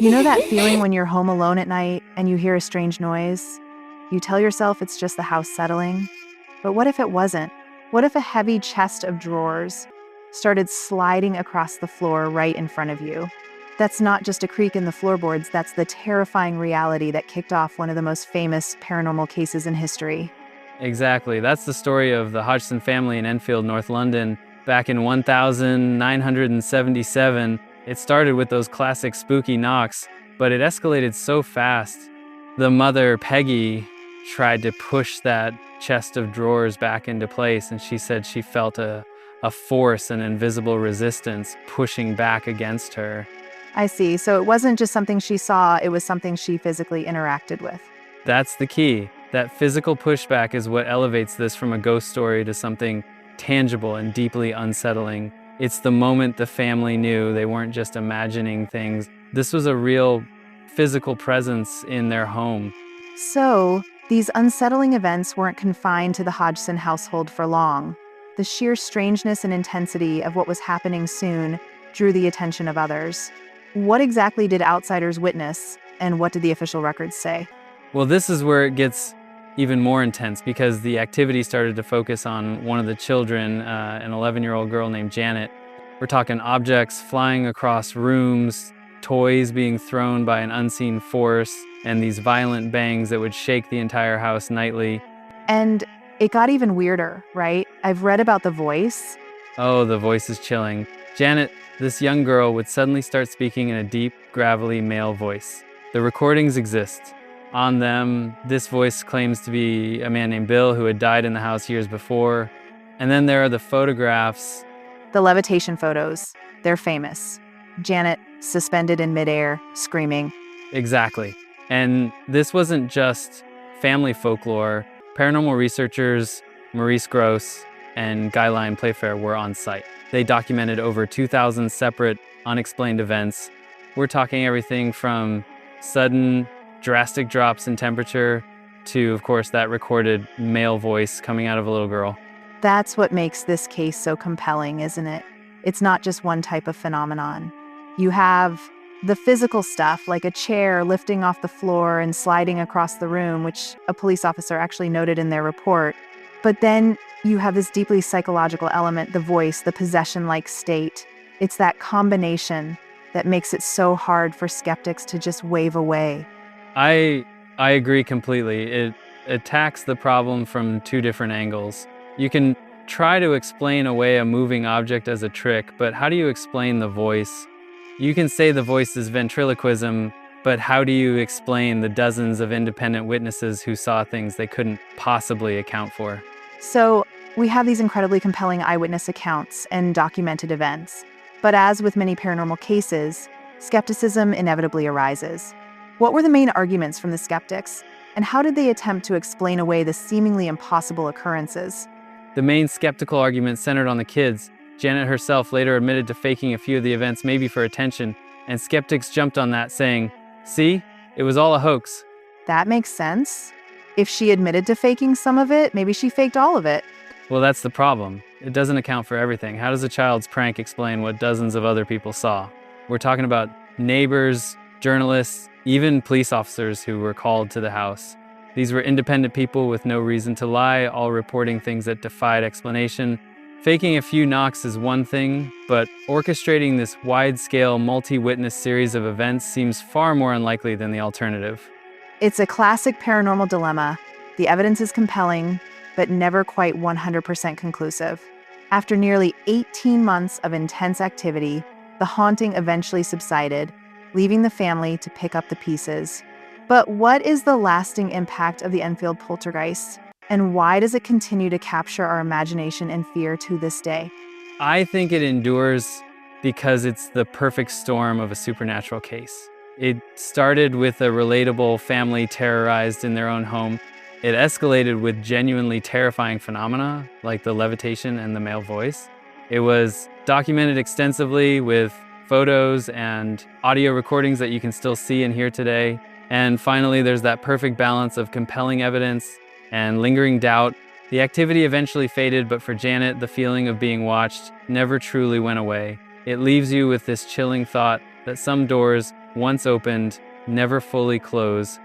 You know that feeling when you're home alone at night and you hear a strange noise? You tell yourself it's just the house settling. But what if it wasn't? What if a heavy chest of drawers started sliding across the floor right in front of you? That's not just a creak in the floorboards, that's the terrifying reality that kicked off one of the most famous paranormal cases in history. Exactly. That's the story of the Hodgson family in Enfield, North London. Back in 1977, it started with those classic spooky knocks, but it escalated so fast. The mother, Peggy, tried to push that chest of drawers back into place, and she said she felt a force, an invisible resistance pushing back against her. I see. So it wasn't just something she saw, it was something she physically interacted with. That's the key. That physical pushback is what elevates this from a ghost story to something tangible and deeply unsettling. It's the moment the family knew they weren't just imagining things. This was a real physical presence in their home. So, these unsettling events weren't confined to the Hodgson household for long. The sheer strangeness and intensity of what was happening soon drew the attention of others. What exactly did outsiders witness, and what did the official records say? Well, this is where it gets even more intense because the activity started to focus on one of the children, an 11-year-old girl named Janet. We're talking objects flying across rooms, toys being thrown by an unseen force, and these violent bangs that would shake the entire house nightly. And it got even weirder, right? I've read about the voice. Oh, the voice is chilling. Janet, this young girl, would suddenly start speaking in a deep, gravelly male voice. The recordings exist. On them, this voice claims to be a man named Bill who had died in the house years before. And then there are the photographs. The levitation photos. They're famous. Janet suspended in midair, screaming. Exactly. And this wasn't just family folklore. Paranormal researchers Maurice Gross and Guy Lyon Playfair were on site. They documented over 2,000 separate unexplained events. We're talking everything from sudden, drastic drops in temperature to, of course, that recorded male voice coming out of a little girl. That's what makes this case so compelling, isn't it? It's not just one type of phenomenon. You have the physical stuff, like a chair lifting off the floor and sliding across the room, which a police officer actually noted in their report. But then you have this deeply psychological element, the voice, the possession-like state. It's that combination that makes it so hard for skeptics to just wave away. I agree completely. It attacks the problem from two different angles. You can try to explain away a moving object as a trick, but how do you explain the voice? You can say the voice is ventriloquism, but how do you explain the dozens of independent witnesses who saw things they couldn't possibly account for? So we have these incredibly compelling eyewitness accounts and documented events. But as with many paranormal cases, skepticism inevitably arises. What were the main arguments from the skeptics, and how did they attempt to explain away the seemingly impossible occurrences? The main skeptical argument centered on the kids. Janet herself later admitted to faking a few of the events, maybe for attention, and skeptics jumped on that, saying, "See, it was all a hoax." That makes sense. If she admitted to faking some of it, maybe she faked all of it. Well, that's the problem. It doesn't account for everything. How does a child's prank explain what dozens of other people saw? We're talking about neighbors, journalists, even police officers who were called to the house. These were independent people with no reason to lie, all reporting things that defied explanation. Faking a few knocks is one thing, but orchestrating this wide-scale, multi-witness series of events seems far more unlikely than the alternative. It's a classic paranormal dilemma. The evidence is compelling, but never quite 100% conclusive. After nearly 18 months of intense activity, the haunting eventually subsided, leaving the family to pick up the pieces. But what is the lasting impact of the Enfield Poltergeist? And why does it continue to capture our imagination and fear to this day? I think it endures because it's the perfect storm of a supernatural case. It started with a relatable family terrorized in their own home. It escalated with genuinely terrifying phenomena like the levitation and the male voice. It was documented extensively with photos and audio recordings that you can still see and hear today. And finally, there's that perfect balance of compelling evidence and lingering doubt. The activity eventually faded, but for Janet, the feeling of being watched never truly went away. It leaves you with this chilling thought that some doors once opened, never fully close,